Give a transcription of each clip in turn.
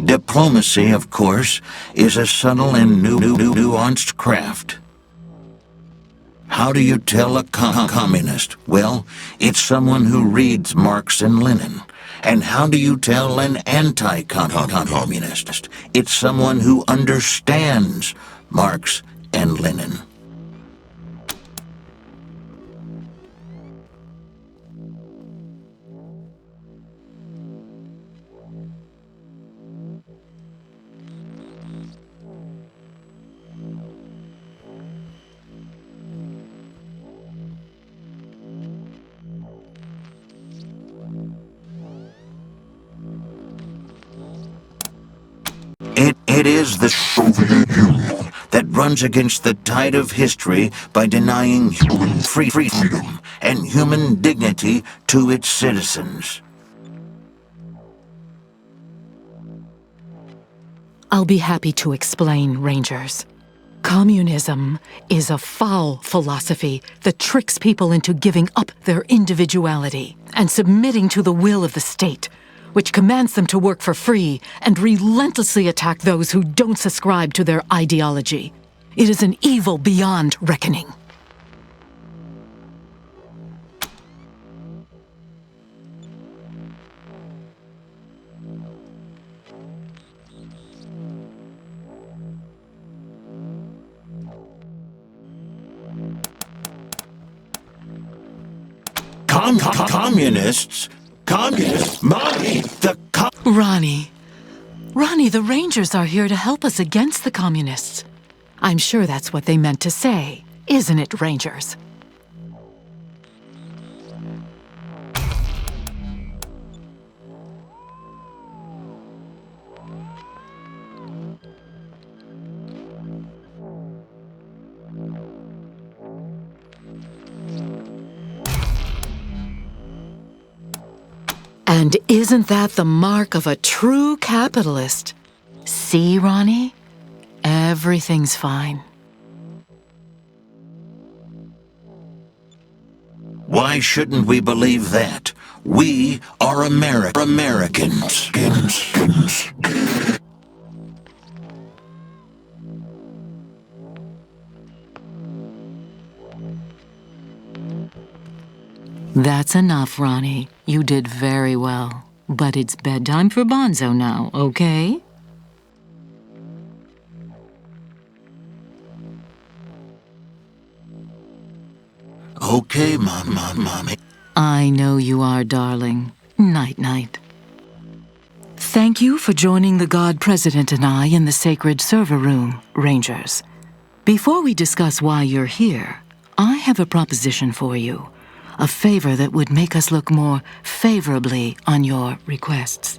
Diplomacy, of course, is a subtle and nuanced craft. How do you tell a communist? Well, it's someone who reads Marx and Lenin. And how do you tell an anti-communist? It's someone who understands Marx and Lenin. It is the Soviet Union that runs against the tide of history by denying human freedom and human dignity to its citizens. I'll be happy to explain, Rangers. Communism is a foul philosophy that tricks people into giving up their individuality and submitting to the will of the state, which commands them to work for free and relentlessly attack those who don't subscribe to their ideology. It is an evil beyond reckoning. Communists? Mommy, Ronnie, the Rangers are here to help us against the communists. I'm sure that's what they meant to say, isn't it, Rangers? And isn't that the mark of a true capitalist? See, Ronnie? Everything's fine. Why shouldn't we believe that? We are Americans. That's enough, Ronnie. You did very well. But it's bedtime for Bonzo now, okay? Okay, Mommy. I know you are, darling. Night-night. Thank you for joining the God President and I in the sacred server room, Rangers. Before we discuss why you're here, I have a proposition for you. A favor that would make us look more favorably on your requests.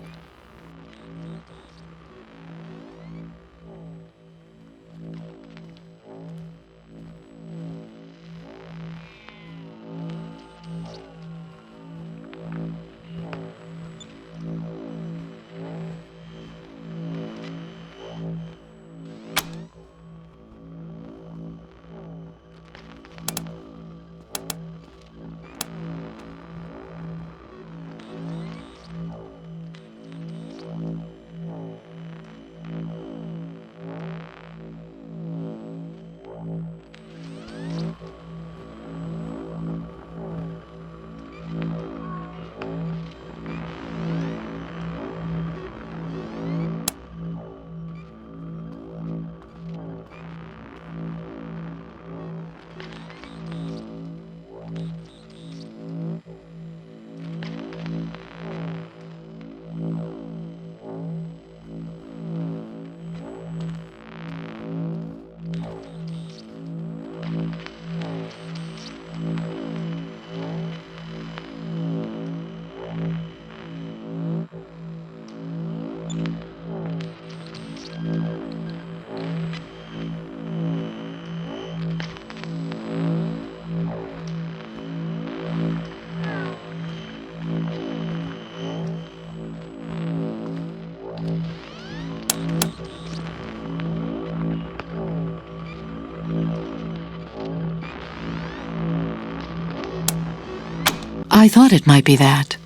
I thought it might be that.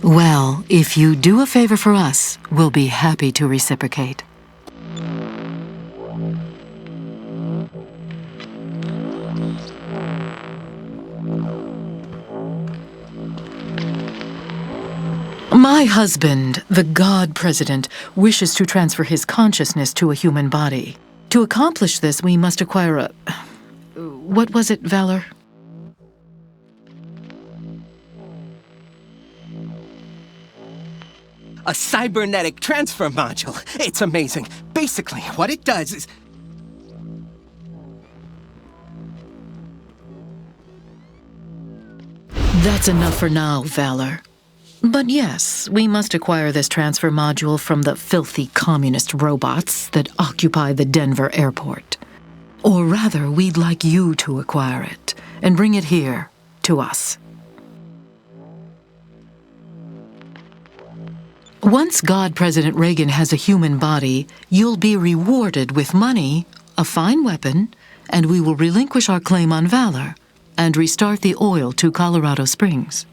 Well, if you do a favor for us, we'll be happy to reciprocate. My husband, the God President, wishes to transfer his consciousness to a human body. To accomplish this, we must acquire a... What was it, Valor? A cybernetic transfer module. It's amazing. Basically, what it does is... That's enough for now, Valor. But yes, we must acquire this transfer module from the filthy communist robots that occupy the Denver airport. Or rather, we'd like you to acquire it and bring it here, to us. Once God President Reagan has a human body, you'll be rewarded with money, a fine weapon, and we will relinquish our claim on Valor and restart the oil to Colorado Springs.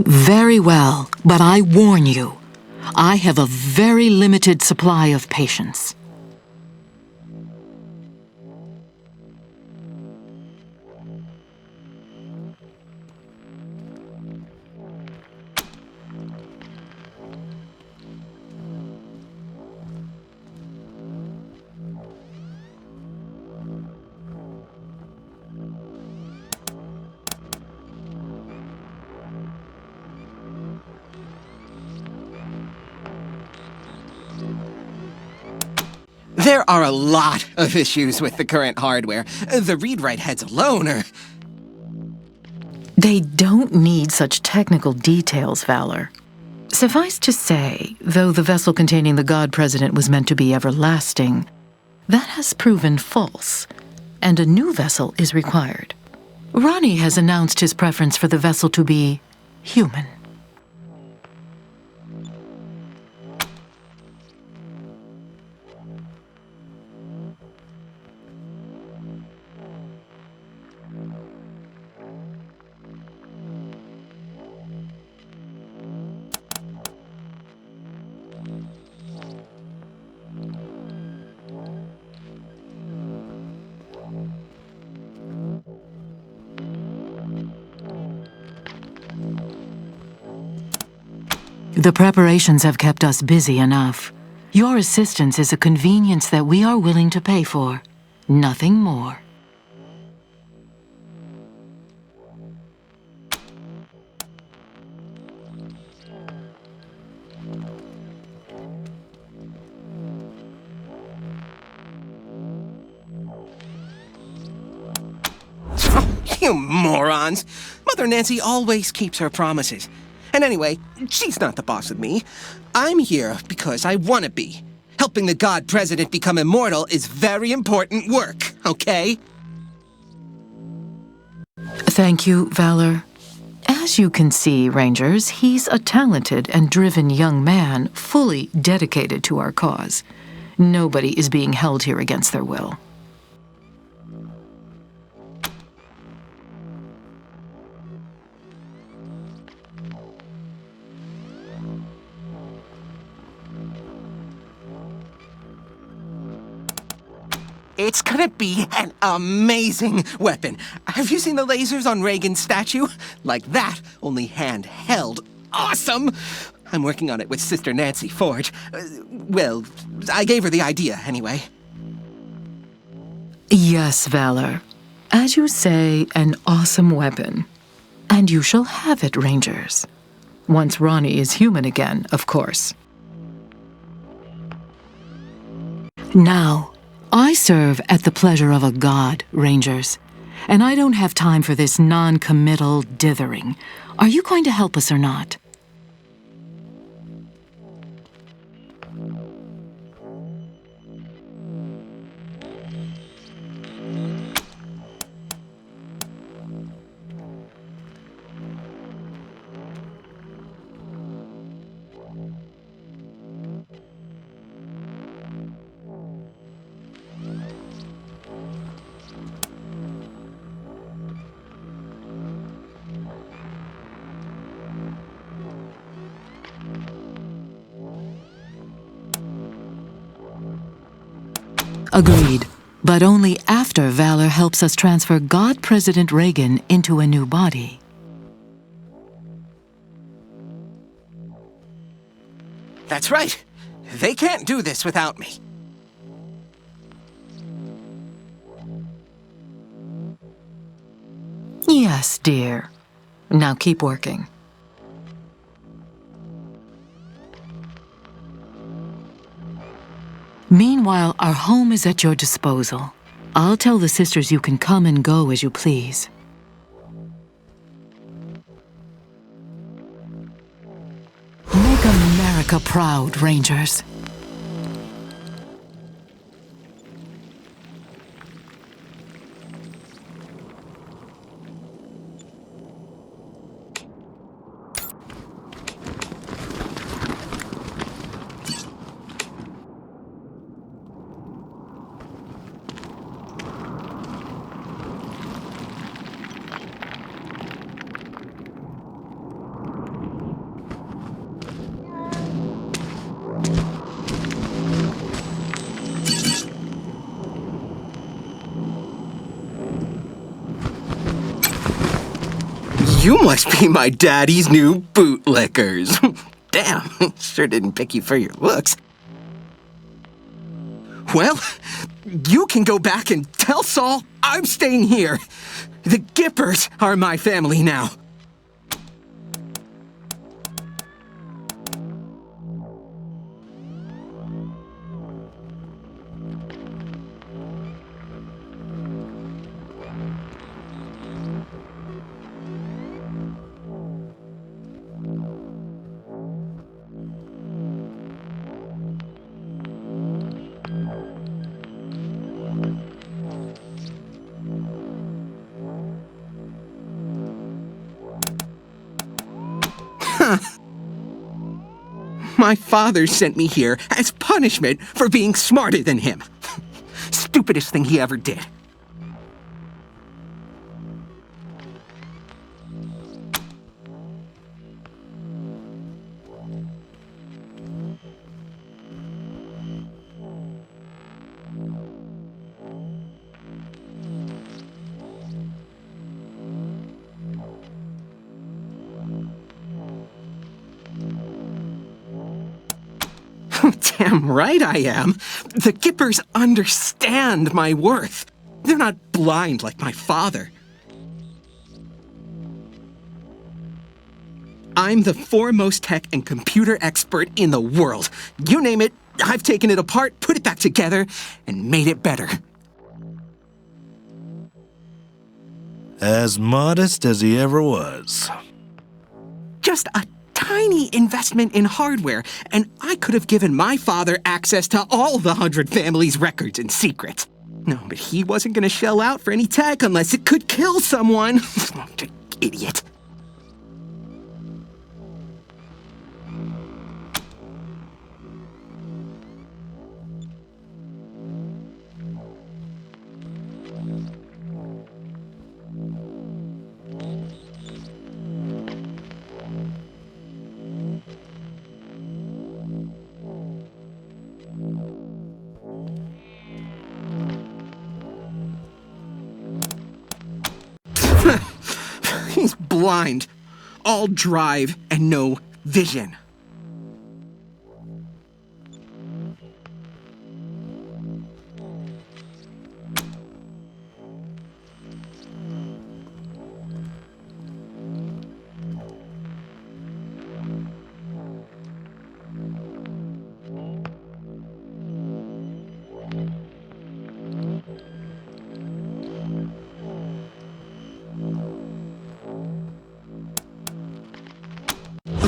Very well, but I warn you, I have a very limited supply of patience. There are a lot of issues with the current hardware. The read-write heads alone are... They don't need such technical details, Valor. Suffice to say, though the vessel containing the God President was meant to be everlasting, that has proven false, and a new vessel is required. Ronnie has announced his preference for the vessel to be human. The preparations have kept us busy enough. Your assistance is a convenience that we are willing to pay for. Nothing more. You morons! Mother Nancy always keeps her promises. And anyway, she's not the boss of me. I'm here because I want to be. Helping the God President become immortal is very important work, okay? Thank you, Valor. As you can see, Rangers, he's a talented and driven young man, fully dedicated to our cause. Nobody is being held here against their will. It's gonna be an amazing weapon. Have you seen the lasers on Reagan's statue? Like that, only handheld. Awesome! I'm working on it with Sister Nancy Forge. Well, I gave her the idea, anyway. Yes, Valor. As you say, an awesome weapon. And you shall have it, Rangers. Once Ronnie is human again, of course. Now, I serve at the pleasure of a god, Rangers. And I don't have time for this non-committal dithering. Are you going to help us or not? Agreed, but only after Valor helps us transfer God President Reagan into a new body. That's right. They can't do this without me. Yes, dear. Now keep working. Meanwhile, our home is at your disposal. I'll tell the sisters you can come and go as you please. Make America proud, Rangers. You must be my daddy's new bootlickers. Damn, sure didn't pick you for your looks. Well, you can go back and tell Saul I'm staying here. The Gippers are my family now. My father sent me here as punishment for being smarter than him. Stupidest thing he ever did. Damn right I am. The Gippers understand my worth. They're not blind like my father. I'm the foremost tech and computer expert in the world. You name it, I've taken it apart, put it back together, and made it better. As modest as he ever was. Just a tiny investment in hardware, and I could have given my father access to all the 100 families' records and secrets. No, but he wasn't going to shell out for any tech unless it could kill someone. Idiot. He's blind. All drive and no vision.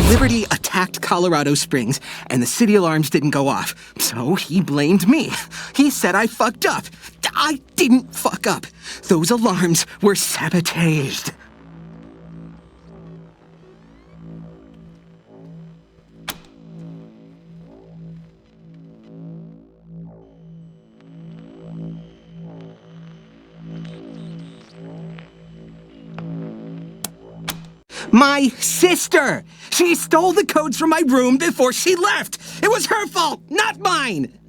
Liberty attacked Colorado Springs, and the city alarms didn't go off. So he blamed me. He said I fucked up. I didn't fuck up. Those alarms were sabotaged. My sister! She stole the codes from my room before she left! It was her fault, not mine!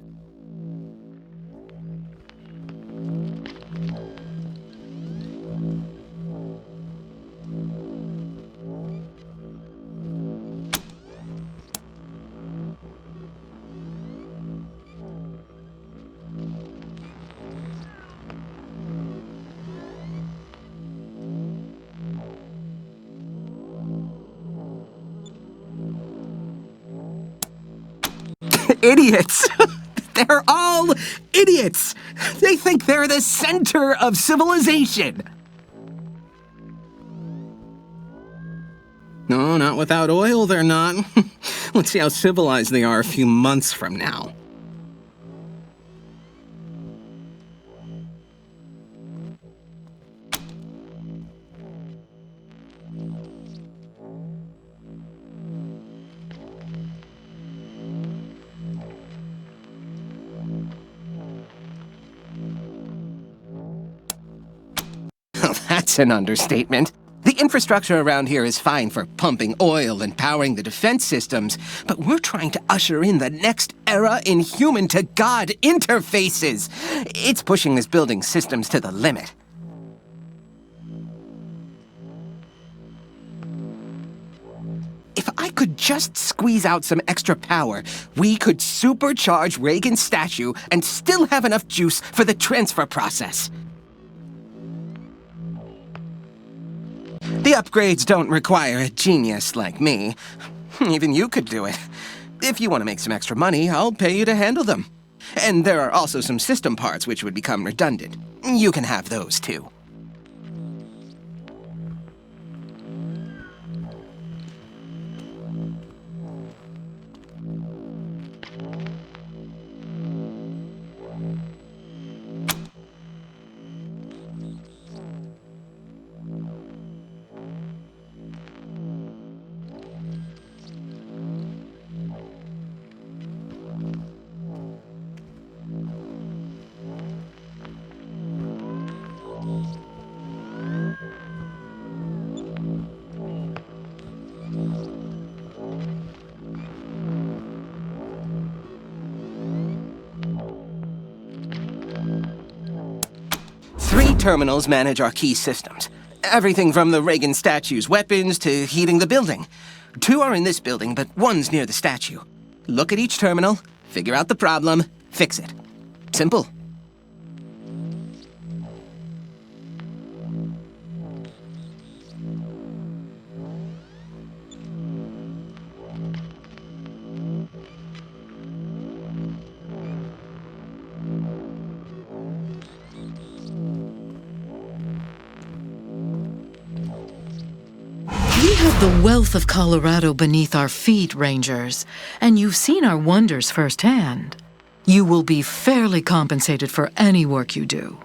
Idiots! They're all idiots! They think they're the center of civilization! No, not without oil, they're not. Let's see how civilized they are a few months from now. That's an understatement. The infrastructure around here is fine for pumping oil and powering the defense systems, but we're trying to usher in the next era in human-to-God interfaces. It's pushing this building's systems to the limit. If I could just squeeze out some extra power, we could supercharge Reagan's statue and still have enough juice for the transfer process. The upgrades don't require a genius like me. Even you could do it. If you want to make some extra money, I'll pay you to handle them. And there are also some system parts which would become redundant. You can have those too. Three terminals manage our key systems. Everything from the Reagan statue's weapons to heating the building. 2 are in this building, but 1's near the statue. Look at each terminal, figure out the problem, fix it. Simple. We have The wealth of Colorado beneath our feet, Rangers, and you've seen our wonders firsthand. You will be fairly compensated for any work you do.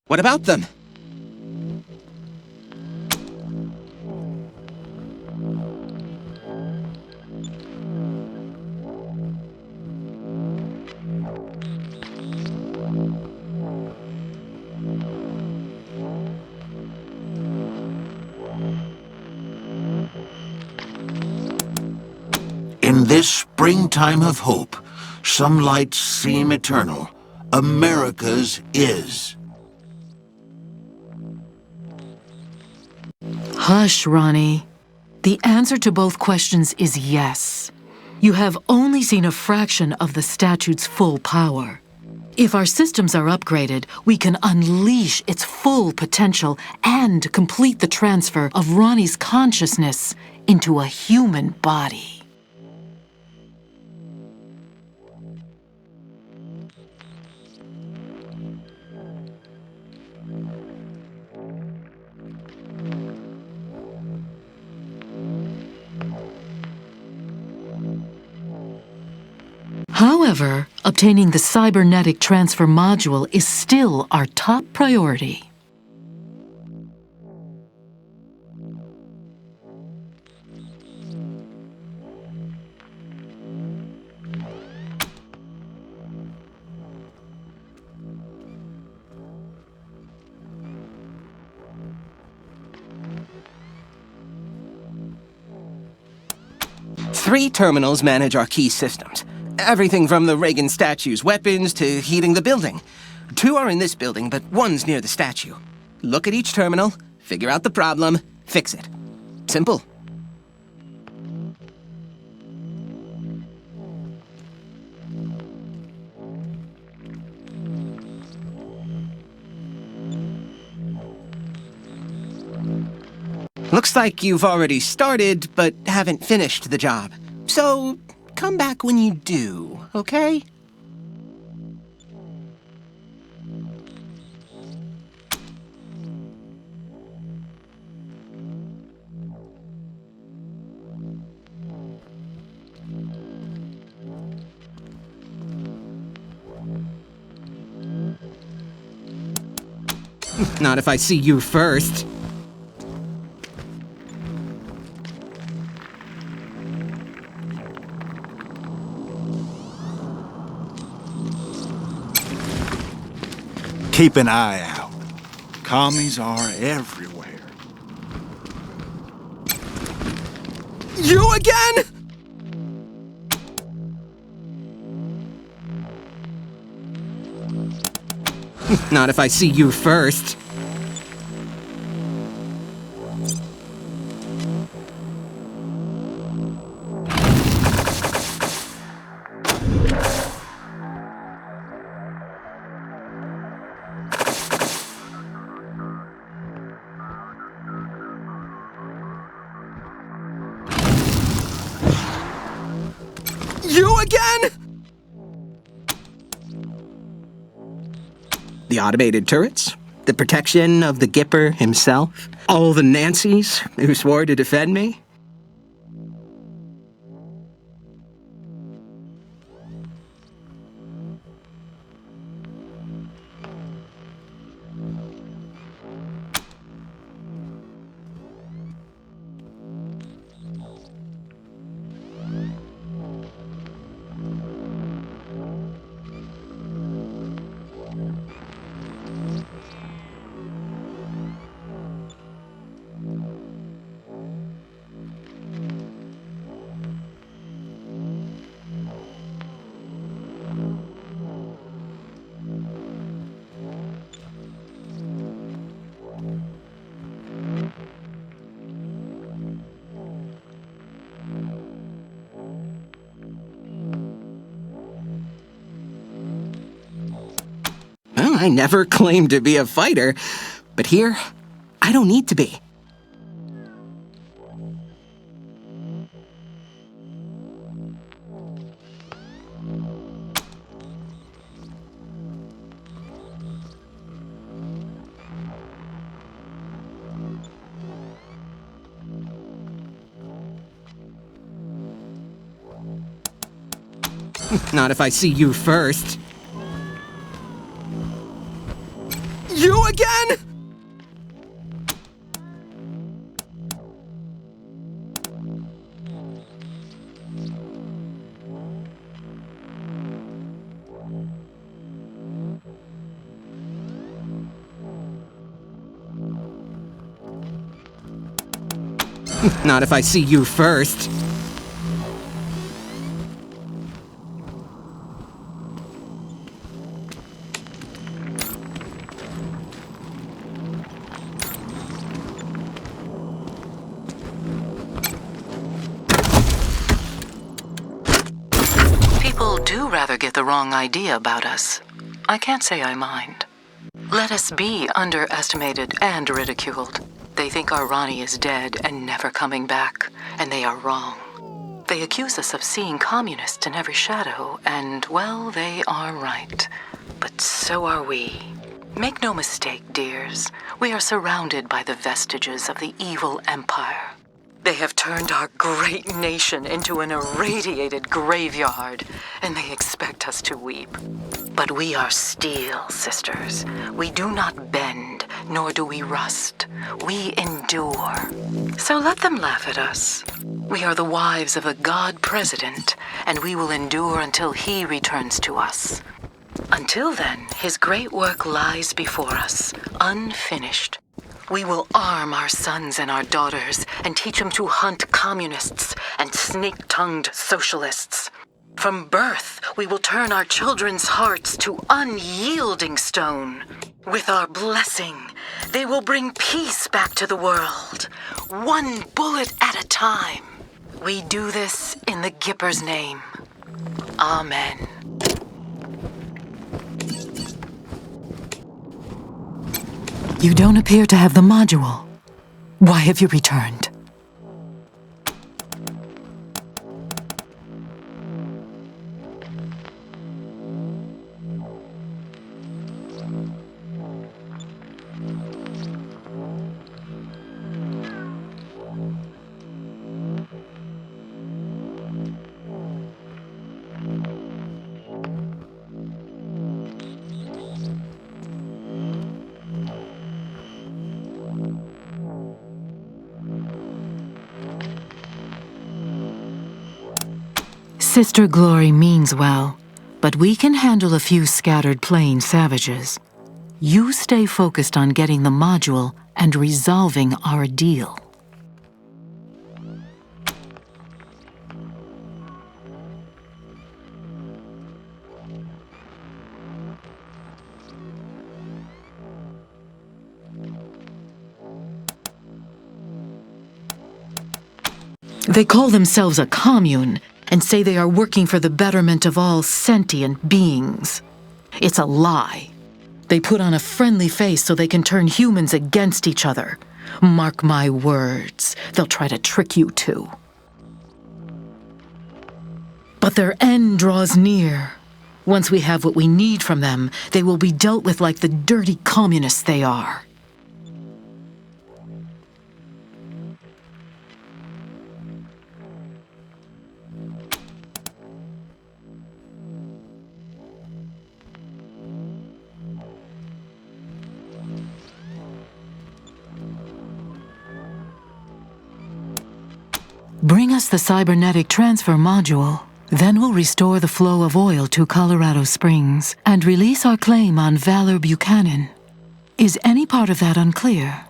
What about them? In this springtime of hope, some lights seem eternal. America's is. Hush, Ronnie. The answer to both questions is yes. You have only seen a fraction of the statute's full power. If our systems are upgraded, we can unleash its full potential and complete the transfer of Ronnie's consciousness into a human body. However, obtaining the cybernetic transfer module is still our top priority. Three terminals manage our key systems. Everything from the Reagan statue's weapons to heating the building. Two are in this building, but one's near the statue. Look at each terminal, figure out the problem, fix it. Simple. Looks like you've already started, but haven't finished the job. So, come back when you do, okay? Not if I see you first. Keep an eye out. Commies are everywhere. You again?! Not if I see you first. You again?! The automated turrets, the protection of the Gipper himself, all the Nancys who swore to defend me. I never claimed to be a fighter, but here, I don't need to be. Not if I see you first. You again?! Not if I see you first. People do rather get the wrong idea about us. I can't say I mind. Let us be underestimated and ridiculed. They think our Ronnie is dead and never coming back, and they are wrong. They accuse us of seeing communists in every shadow, and, well, they are right. But so are we. Make no mistake, dears. We are surrounded by the vestiges of the evil empire. They have turned our great nation into an irradiated graveyard, and they expect us to weep. But we are steel, sisters. We do not bend, nor do we rust. We endure. So let them laugh at us. We are the wives of the God President, and we will endure until he returns to us. Until then, his great work lies before us, unfinished. We will arm our sons and our daughters and teach them to hunt communists and snake-tongued socialists. From birth, we will turn our children's hearts to unyielding stone. With our blessing, they will bring peace back to the world, one bullet at a time. We do this in the Gipper's name. Amen. You don't appear to have the module. Why have you returned? Sister Glory means well, but we can handle a few scattered plain savages. You stay focused on getting the module and resolving our deal. They call themselves a commune and say they are working for the betterment of all sentient beings. It's a lie. They put on a friendly face so they can turn humans against each other. Mark my words, they'll try to trick you too. But their end draws near. Once we have what we need from them, they will be dealt with like the dirty communists they are. Bring us the cybernetic transfer module. Then we'll restore the flow of oil to Colorado Springs and release our claim on Valor Buchanan. Is any part of that unclear?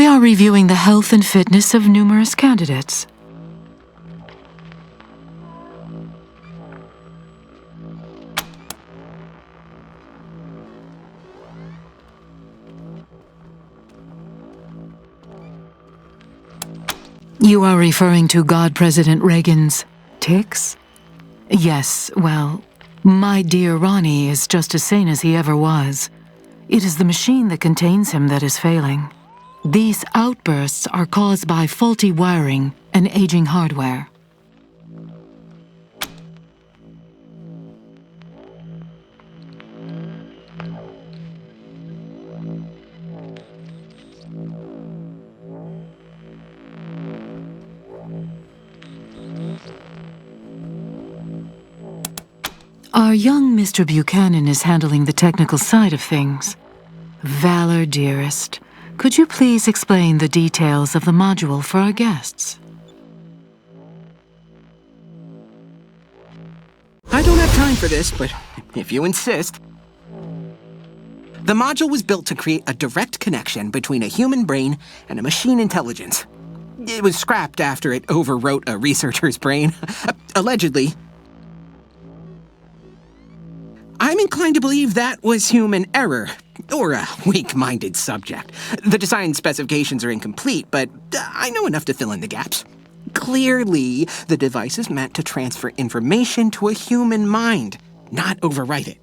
We are reviewing the health and fitness of numerous candidates. You are referring to God President Reagan's tics? Yes, well, my dear Ronnie is just as sane as he ever was. It is the machine that contains him that is failing. These outbursts are caused by faulty wiring and aging hardware. Our young Mr. Buchanan is handling the technical side of things. Valor, dearest, could you please explain the details of the module for our guests? I don't have time for this, but if you insist. The module was built to create a direct connection between a human brain and a machine intelligence. It was scrapped after it overwrote a researcher's brain. Allegedly. I'm inclined to believe that was human error, or a weak-minded subject. The design specifications are incomplete, but I know enough to fill in the gaps. Clearly, the device is meant to transfer information to a human mind, not overwrite it.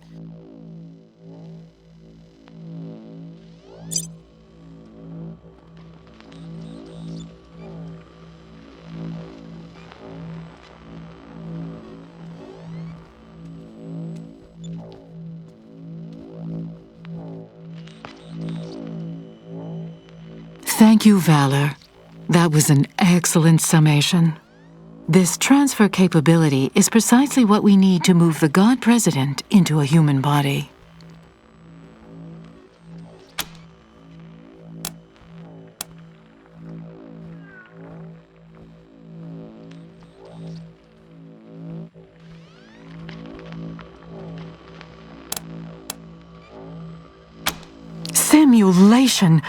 Thank you, Valor. That was an excellent summation. This transfer capability is precisely what we need to move the God President into a human body. Simulation!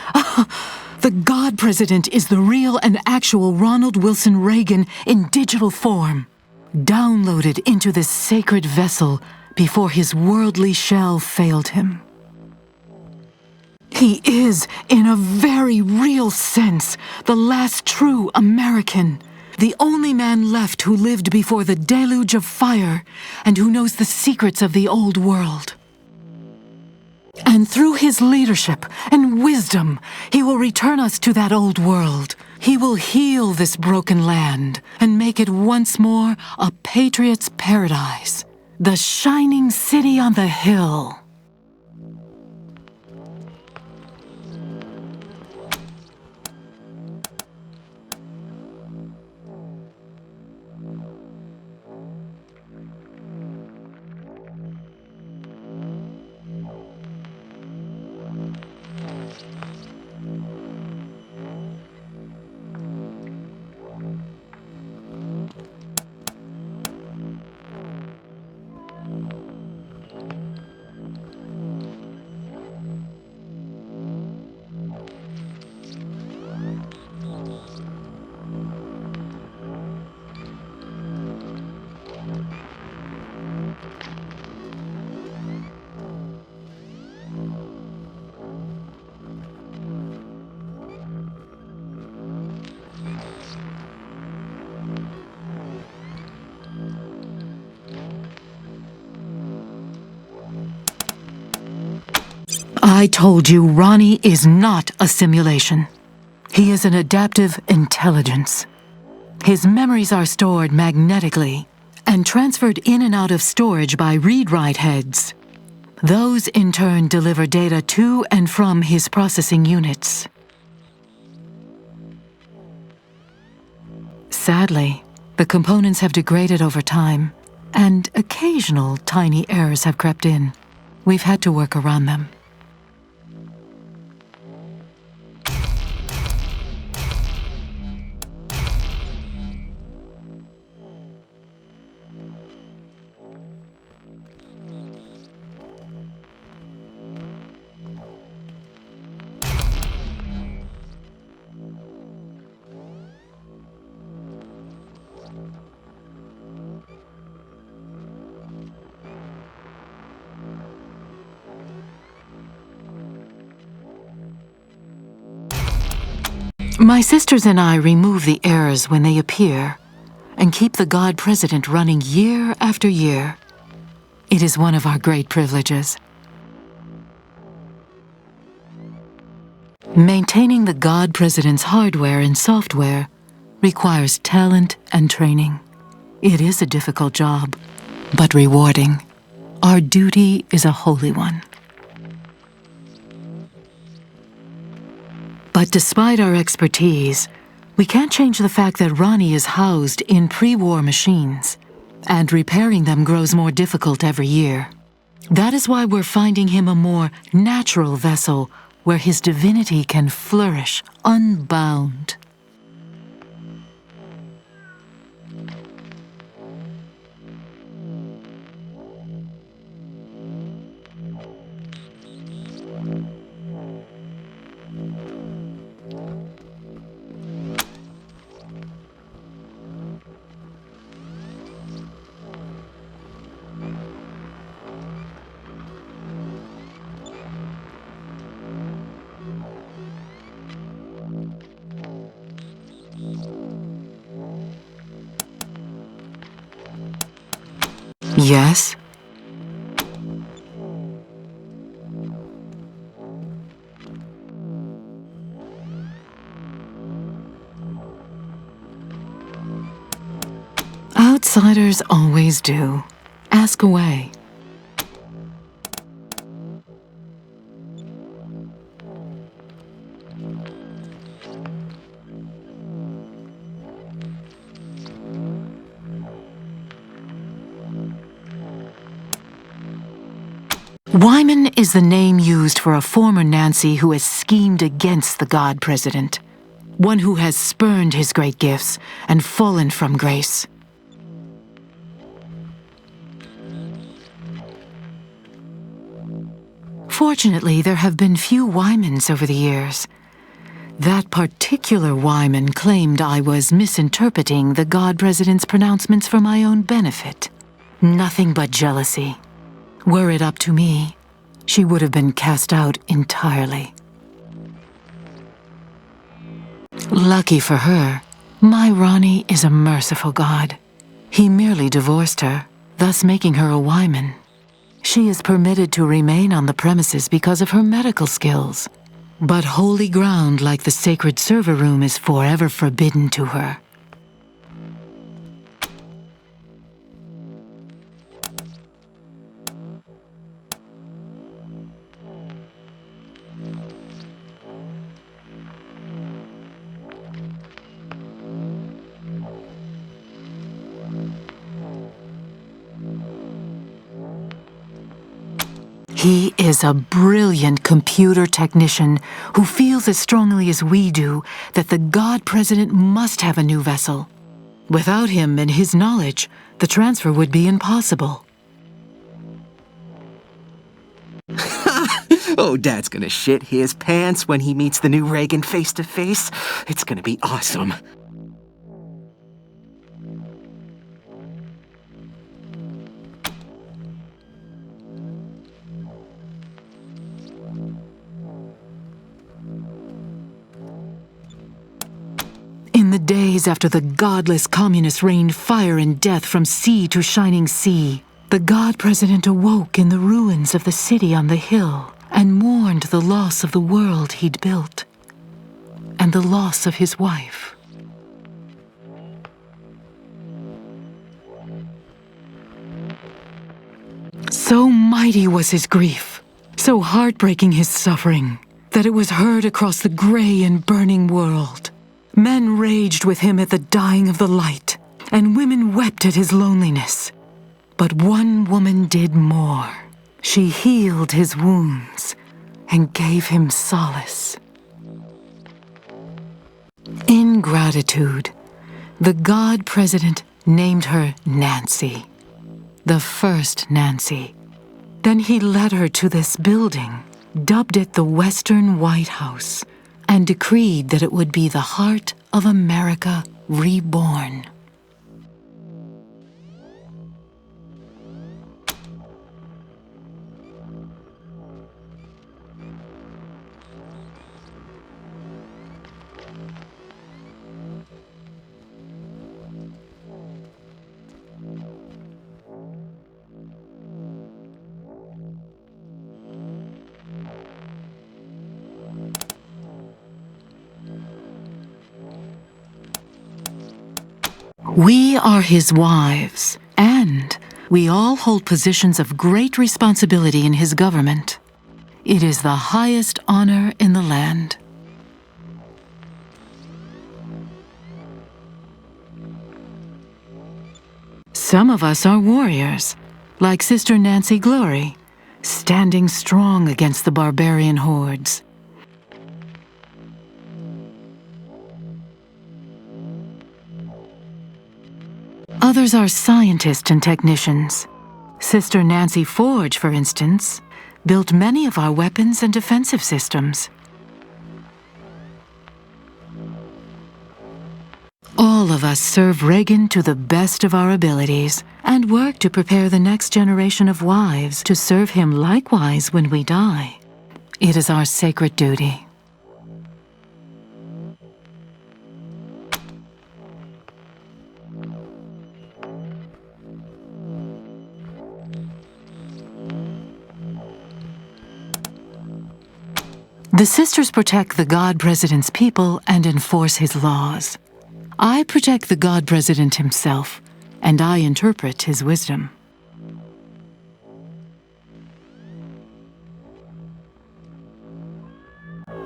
The God President is the real and actual Ronald Wilson Reagan in digital form, downloaded into this sacred vessel before his worldly shell failed him. He is, in a very real sense, the last true American, the only man left who lived before the deluge of fire and who knows the secrets of the old world. And through his leadership and wisdom, he will return us to that old world. He will heal this broken land and make it once more a patriot's paradise, the shining city on the hill. I told you Ronnie is not a simulation. He is an adaptive intelligence. His memories are stored magnetically and transferred in and out of storage by read-write heads. Those, in turn, deliver data to and from his processing units. Sadly, the components have degraded over time, and occasional tiny errors have crept in. We've had to work around them. My sisters and I remove the errors when they appear and keep the God President running year after year. It is one of our great privileges. Maintaining the God President's hardware and software requires talent and training. It is a difficult job, but rewarding. Our duty is a holy one. But despite our expertise, we can't change the fact that Ronnie is housed in pre-war machines, and repairing them grows more difficult every year. That is why we're finding him a more natural vessel where his divinity can flourish unbound. Yes? Outsiders always do. Ask away. Wyman is the name used for a former Nancy who has schemed against the God President, one who has spurned his great gifts and fallen from grace. Fortunately, there have been few Wymans over the years. That particular Wyman claimed I was misinterpreting the God President's pronouncements for my own benefit. Nothing but jealousy. Were it up to me, she would have been cast out entirely. Lucky for her, my Ronnie is a merciful God. He merely divorced her, thus making her a Wyman. She is permitted to remain on the premises because of her medical skills. But holy ground like the sacred server room is forever forbidden to her. He is a brilliant computer technician who feels as strongly as we do that the God President must have a new vessel. Without him and his knowledge, the transfer would be impossible. Oh, Dad's gonna shit his pants when he meets the new Reagan face to face. It's gonna be awesome. In the days after the godless communists rained fire and death from sea to shining sea, the God President awoke in the ruins of the city on the hill and mourned the loss of the world he'd built and the loss of his wife. So mighty was his grief, so heartbreaking his suffering, that it was heard across the gray and burning world. Men raged with him at the dying of the light, and women wept at his loneliness. But one woman did more. She healed his wounds and gave him solace. In gratitude, the God President named her Nancy, the first Nancy. Then he led her to this building, dubbed it the Western White House, and decreed that it would be the heart of America reborn. We are his wives, and we all hold positions of great responsibility in his government. It is the highest honor in the land. Some of us are warriors, like Sister Nancy Glory, standing strong against the barbarian hordes. Others are scientists and technicians. Sister Nancy Forge, for instance, built many of our weapons and defensive systems. All of us serve Reagan to the best of our abilities and work to prepare the next generation of wives to serve him likewise when we die. It is our sacred duty. The sisters protect the God President's people and enforce his laws. I protect the God President himself, and I interpret his wisdom.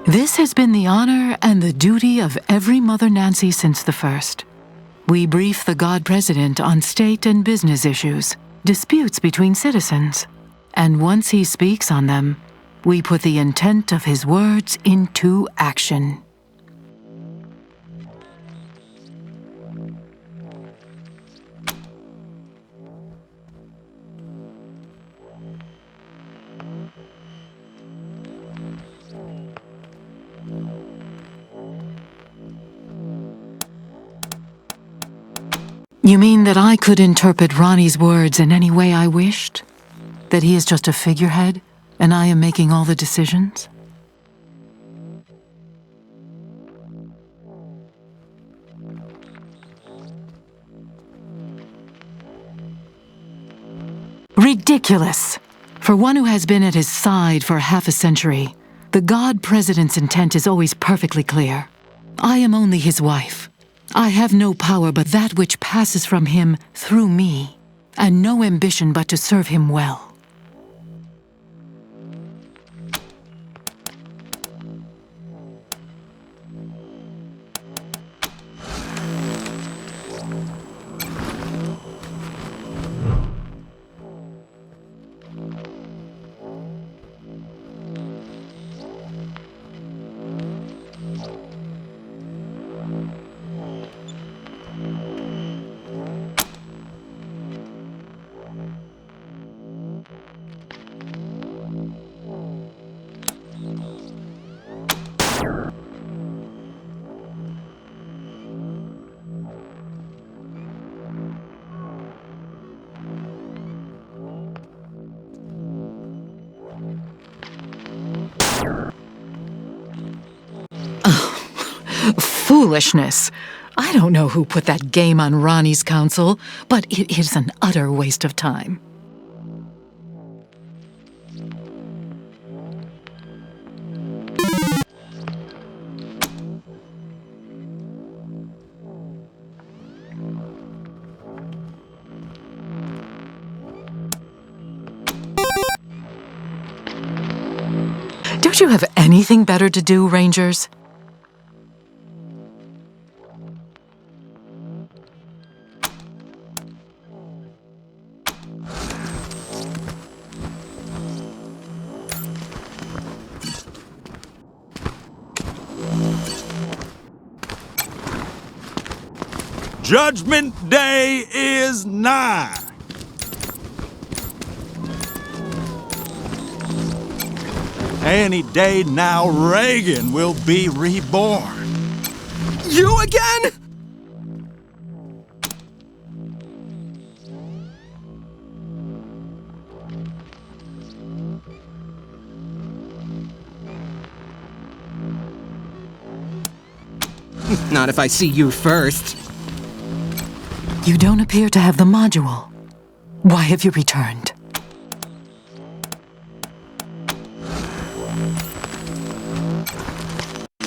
This has been the honor and the duty of every Mother Nancy since the first. We brief the God President on state and business issues, disputes between citizens, and once he speaks on them, we put the intent of his words into action. You mean that I could interpret Ronnie's words in any way I wished? That he is just a figurehead, and I am making all the decisions? Ridiculous! For one who has been at his side for half a century, the God President's intent is always perfectly clear. I am only his wife. I have no power but that which passes from him through me, and no ambition but to serve him well. Foolishness. I don't know who put that game on Ronnie's council, but it is an utter waste of time. Don't you have anything better to do, Rangers? Judgment Day is nigh. Any day now, Reagan will be reborn. You again? Not if I see you first. You don't appear to have the module. Why have you returned?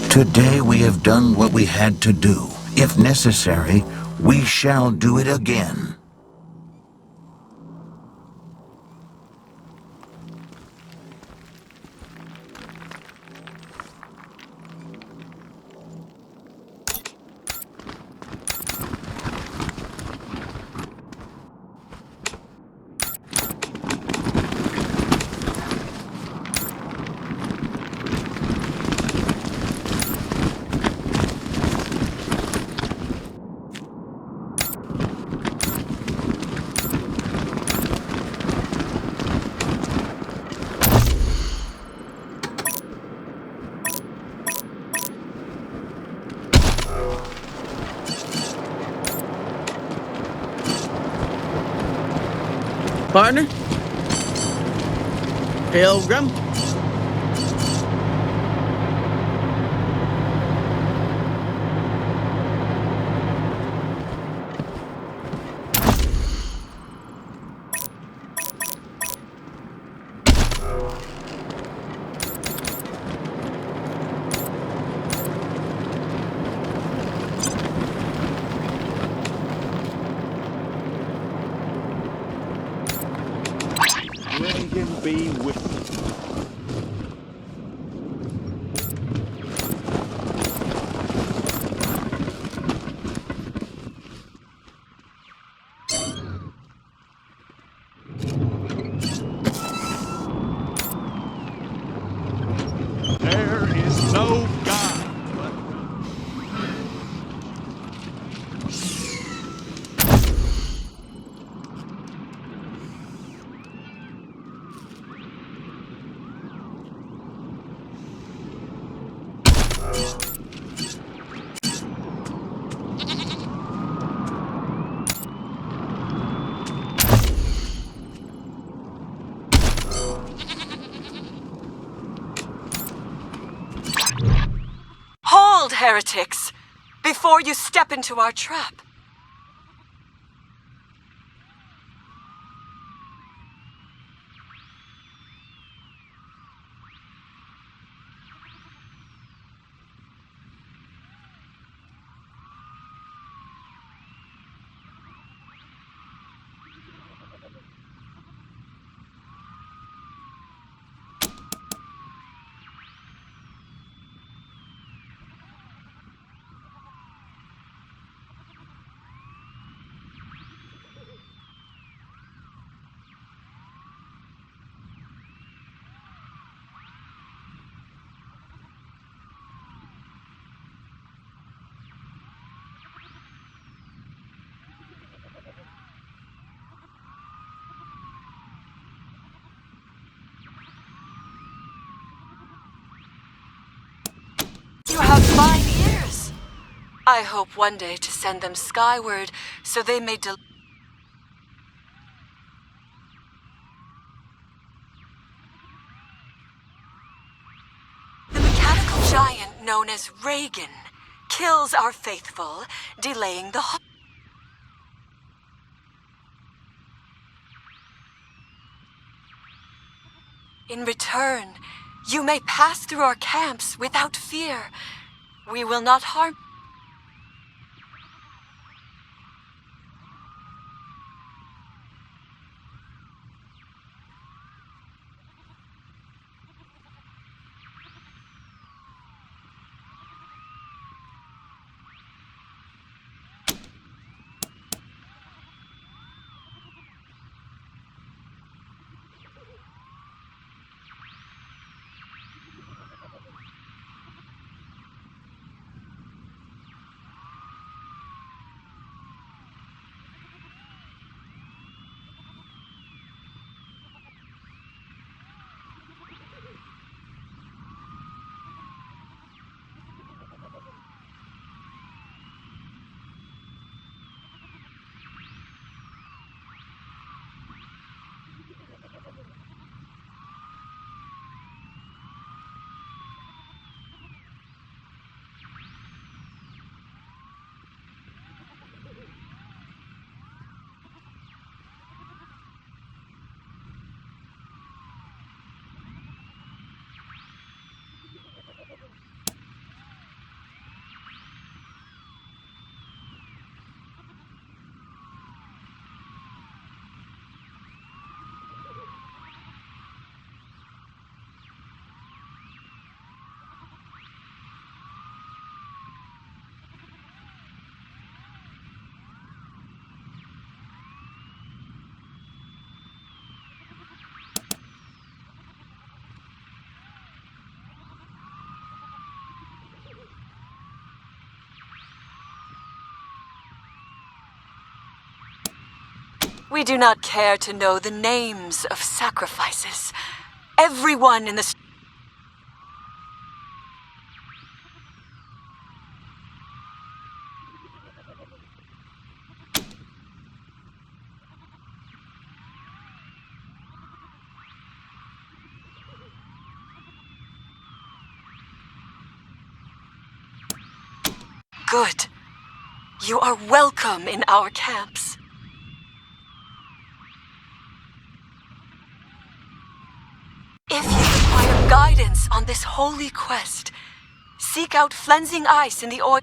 Today we have done what we had to do. If necessary, We shall do it again. Partner? Pilgrim? Reagan be with me. There is no God but Hold, heretics, before you step into our trap. You have fine ears. I hope one day to send them skyward so they may The mechanical giant known as Reagan kills our faithful, delaying the In return, you may pass through our camps without fear. We will not harm. We do not care to know the names of sacrifices. Everyone in the... Good. You are welcome in our camps. If you require guidance on this holy quest, seek out cleansing ice in the oil.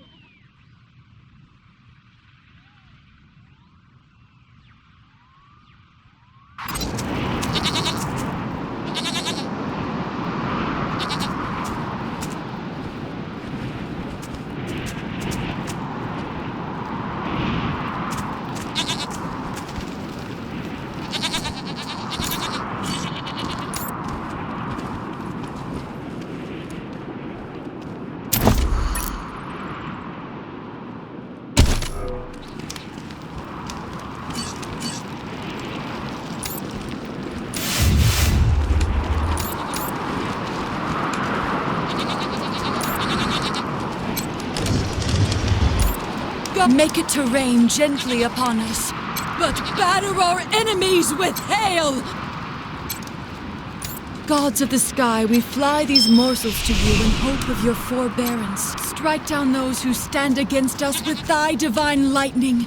Make it to rain gently upon us, but batter our enemies with hail! Gods of the sky, we fly these morsels to you in hope of your forbearance. Strike down those who stand against us with thy divine lightning.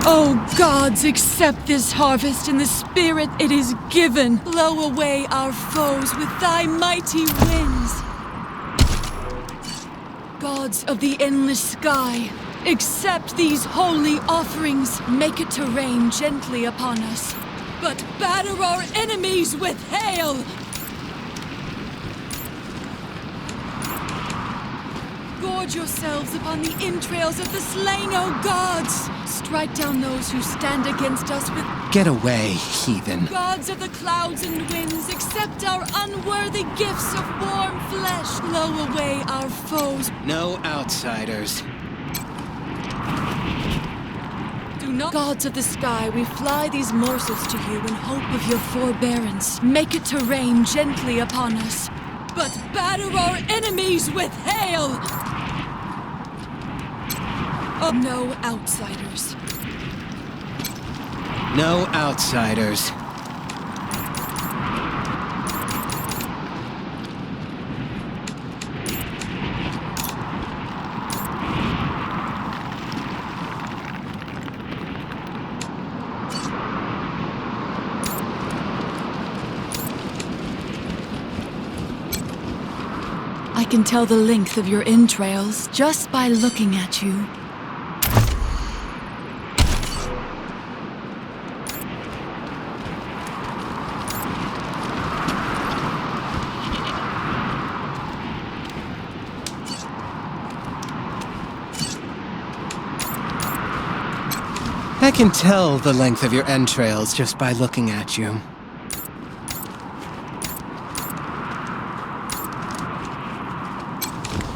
O gods, accept this harvest in the spirit it is given. Blow away our foes with thy mighty winds. Gods of the endless sky, accept these holy offerings. Make it to rain gently upon us, but batter our enemies with hail. Gorge yourselves upon the entrails of the slain, O gods! Strike down those who stand against us with... Get away, heathen. Gods of the clouds and winds, accept our unworthy gifts of warm flesh. Blow away our foes. No outsiders. Do not... Gods of the sky, we fly these morsels to you in hope of your forbearance. Make it to rain gently upon us, but batter our enemies with hail! Oh, no outsiders. No outsiders. I can tell the length of your entrails just by looking at you. I can tell the length of your entrails just by looking at you.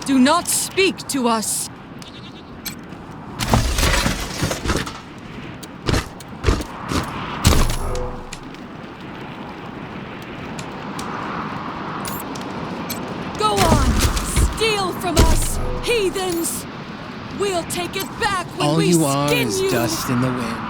Do not speak to us. steal from us, heathens! We'll take it back when All we you are skin is you! dust in the wind.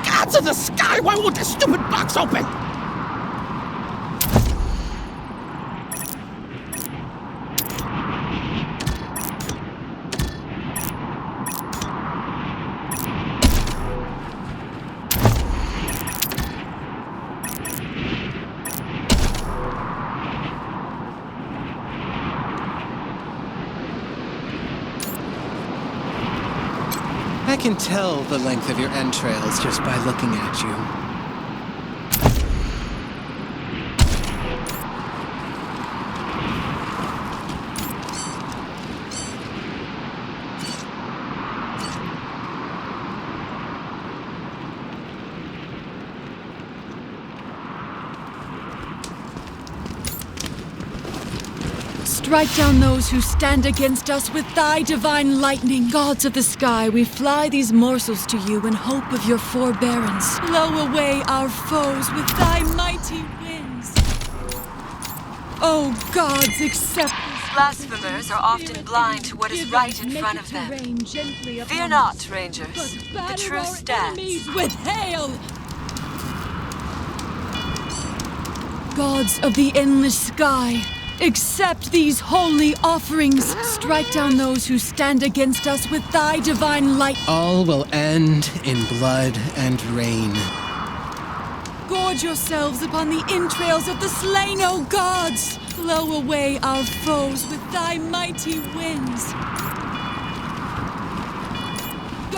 Gods of the sky, why won't this stupid box open? I can tell the length of your entrails just by looking at you. Strike down those who stand against us with thy divine lightning. Gods of the sky, we fly these morsels to you in hope of your forbearance. Blow away our foes with thy mighty winds. Oh, gods, accept this. Blasphemers are often blind to what is right in front of them. Fear not, Rangers. The truth stands. With hail! Gods of the endless sky, accept these holy offerings. Strike down those who stand against us with thy divine light. All will end in blood and rain. Gorge yourselves upon the entrails of the slain, O gods! Blow away our foes with thy mighty winds.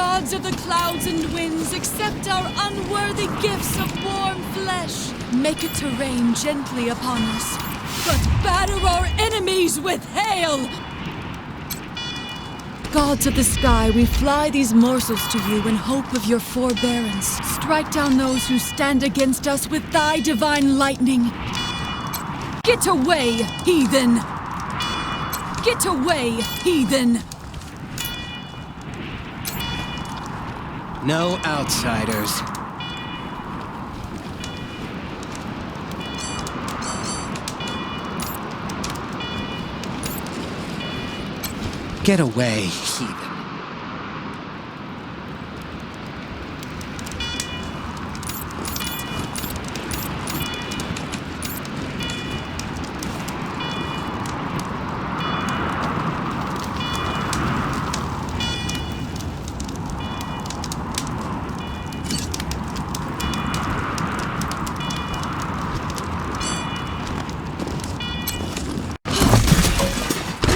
gods of the clouds and winds, accept our unworthy gifts of warm flesh. Make it to rain gently upon us, but batter our enemies with hail! Gods of the sky, we fly these morsels to you in hope of your forbearance. Strike down those who stand against us with thy divine lightning. Get away, heathen! Get away, heathen! No outsiders. Get away, heathen.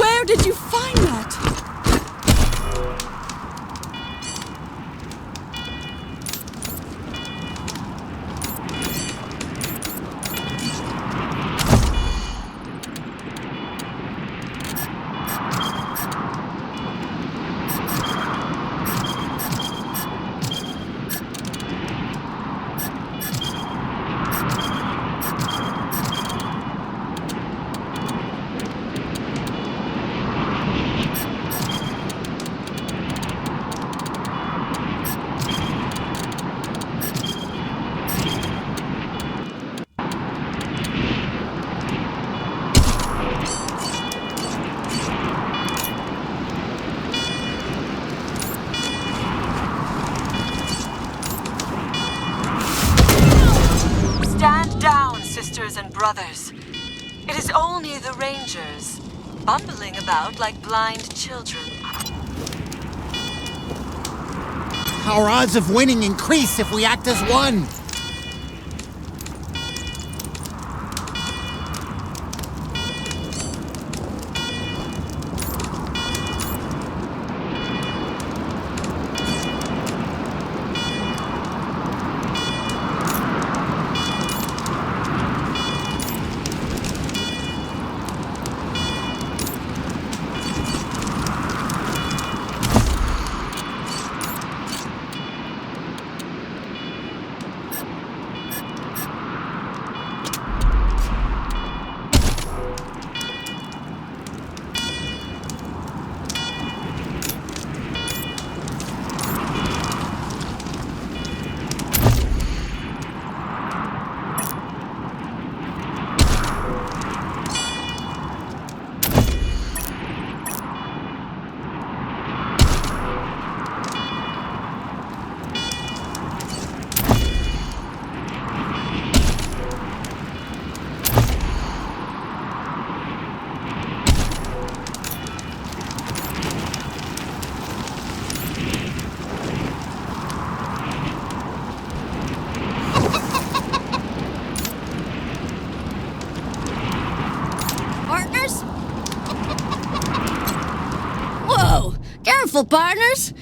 Where did you find that? Stand down, sisters and brothers. It is only the Rangers, bumbling about like blind children. Our odds of winning increase if we act as one. Careful, partners!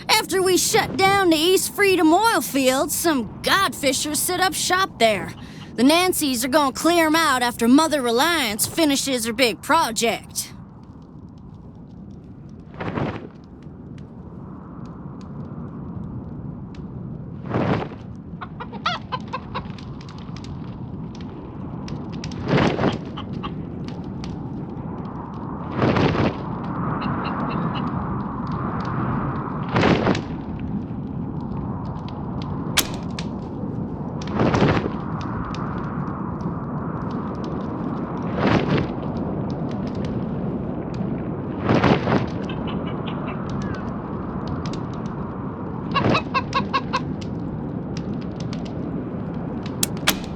After we shut down the East Freedom oil fields, some godfishers set up shop there. The Nancys are gonna clear them out after Mother Reliance finishes her big project.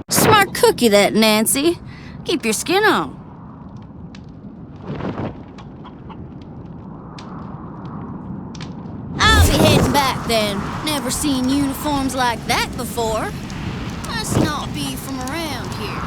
Smart cookie, that Nancy. Keep your skin on. I'll be heading back then. Never seen uniforms like that before. Must not be from around here.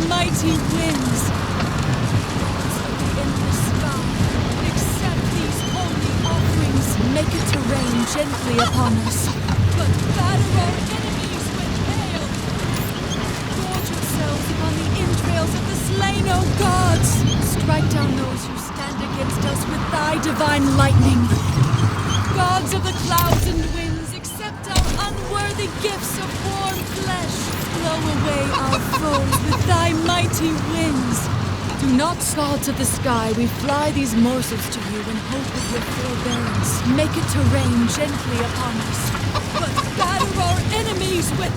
mighty winds. Gods of the endless sky, accept these holy offerings. Make it to rain gently upon us, but batter our enemies with hail. Gorge yourselves upon the entrails of the slain, O gods. Strike down those who stand against us with thy divine lightning. Gods of the clouds and winds, accept our unworthy gifts of warm flesh. Blow away our foes with thy mighty winds. Do not, gods of the sky, we fly these morsels to you in hope of your forbearance. Make it to rain gently upon us, but batter our enemies with...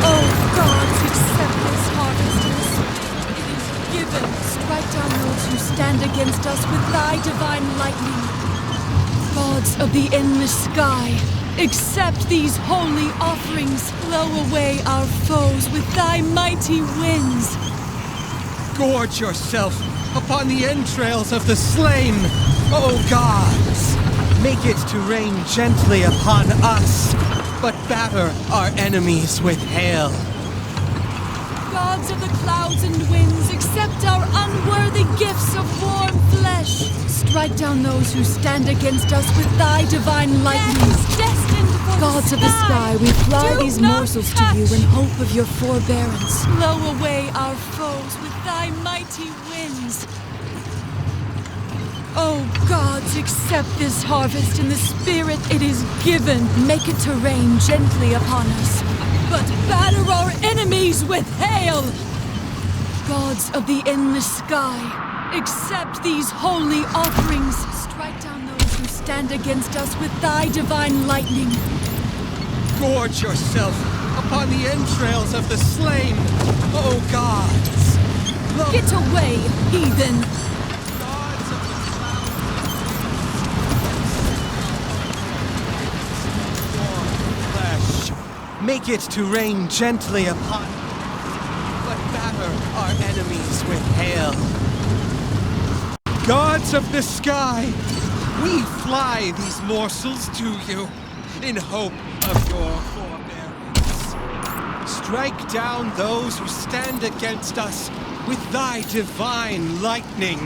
Oh, gods, accept this harvest in the spirit it is given. Strike down those who stand against us with thy divine lightning. Gods of the endless sky, accept these holy offerings. Blow away our foes with thy mighty winds. Gorge yourself upon the entrails of the slain, O gods! Make it to rain gently upon us, but batter our enemies with hail. Gods of the clouds and winds, accept our unworthy gifts of warm flesh. Strike down those who stand against us with thy divine lightning. Gods of the sky, we fly these morsels to you in hope of your forbearance. Blow away our foes with thy mighty winds. Oh, gods, accept this harvest in the spirit it is given. Make it to rain gently upon us, but batter our enemies with hail. Gods of the endless sky, accept these holy offerings. Strike down those who stand against us with thy divine lightning. Gorge yourself upon the entrails of the slain, O gods! Get away, heathen! Gods of the clouds, flesh, make it to rain gently upon us, but batter our enemies with hail. Gods of the sky, we fly these morsels to you in hope of your forbearance. Strike down those who stand against us with thy divine lightning.